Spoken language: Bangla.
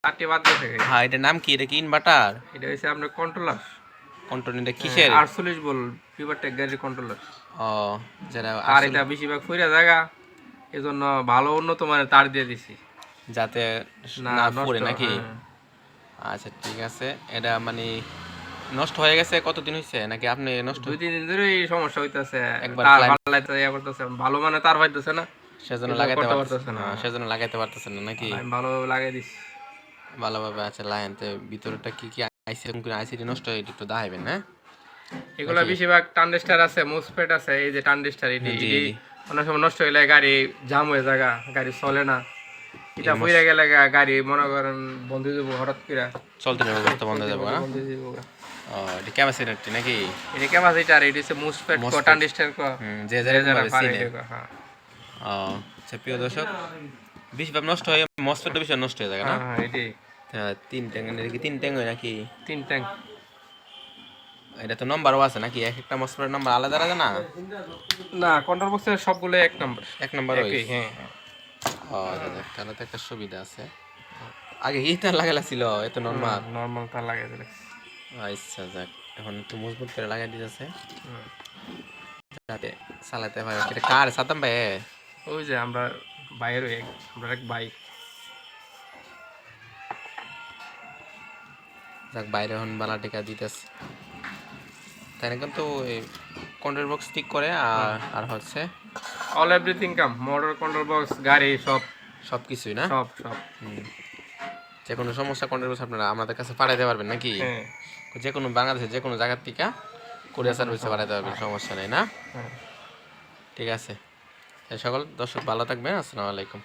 তারটি বাদ গেছে। হ্যাঁ, এটার নাম কি? এটা কি ইনভার্টার? এটা হচ্ছে আপনার কন্ট্রোলার। কন্ট্রোল এটা কিসের? 48 ভোল্ট পিভারটেক গাড়ির কন্ট্রোলার। ও, যারা আর এটা বেশিরভাগ ফইরা জায়গা, এজন্য ভালো উন্নত মানের তার দিয়ে দিছি যাতে না না নষ্ট। পড়ে নাকি? আচ্ছা ঠিক আছে। এটা মানে নষ্ট হয়ে গেছে কতদিন হয়েছে, নাকি আপনি নষ্ট? 2-3 দিন ধরে এই সমস্যা হইতাছে, একবার তার ক্লায়েন্ট পাল্লাইতে ইয়া করতেছে, ভালো মানে তার পাইতেছে না, সেজন্য এজন্য লাগাইতে করতে পারতেছে পারতেছে না, না। সেজন্য লাগাইতে পারতেছেন না নাকি? আমি ভালো লাগাই দিছি ভালোভাবে। আচ্ছা, লাইনতে ভিতরটা কি কি আইসি আইসিটি নষ্ট হয়ে একটু দেখাবেন না? এগুলা বেশিরভাগ ট্রানজিস্টার আছে, মোসফেট আছে। এই যে ট্রানজিস্টার জি এটি জি। অনেক সময় নষ্ট হইলে গাড়ি জাম হয়ে জায়গা, গাড়ি চলে না। এটা ফইরা গেলে গাড়ি মনে করেন বন্ধ হয়ে যাবো হঠাৎ করে, চলতে নেবে, বসতে বন্ধ হয়ে যাবে না? বন্ধ হয়ে যাবো। ও, এটা ক্যাপাসিটারটি নাকি? এটা ক্যাপাসিটার, এটা হচ্ছে মোসফেট ট্রানজিস্টার যে যেরকম ভাবে পারে চিনে। এটা। হ্যাঁ ও আচ্ছা, প্রিয় দর্শক, বেশিরভাগ নষ্ট হয় মসফেটটা বেশি নষ্ট হয়ে যায় না? হ্যাঁ এটাই। তিন ট্যাঙ্ক নাকি? তিন ট্যাঙ্ক হয় নাকি? 3 ট্যাঙ্ক। এটা তো নম্বরও আছে নাকি? এক একটা মসফেটের নাম্বার আলাদা আলাদা না? না, কন্ট্রোল বক্সের সবগুলো এক নাম্বার। এক নাম্বার ওই। হ্যাঁ। ও আচ্ছা, তাহলে তো একটা সুবিধা আছে। আগে হিটার লাগালা ছিল, এত নর্মাল। নরমাল তার লাগাই দিলে। আচ্ছা যাক, এখন একটু মজবুত করে লাগাই দিতেছে যাতে চালাতে পারে। এটা কার সাতাম ভাই? ওই যে আমরা বাইরে আমরা এক ভাই। যাক, বাইরে এখন বালা টেকা দিতেছে তাই না? কিন্তু কন্ট্রোল বক্স ঠিক করে আর হচ্ছে অল এভরিথিং কাম, মোটর, কন্ট্রোল বক্স, গাড়ি সব সব কিছুই না? সব সব। যে কোনো সমস্যা কন্ট্রোল বক্স আপনারা আমাদের কাছে পাঠাইতে পারবেন নাকি? হ্যাঁ যে কোনো বাংলাদেশের যে কোনো জায়গার থেকে কুরিয়ার সার্ভিসে পাঠাইতে পারবেন, সমস্যা নেই না? হ্যাঁ। ঠিক আছে। সকল দর্শক ভালো থাকবেন। আসসালামু আলাইকুম।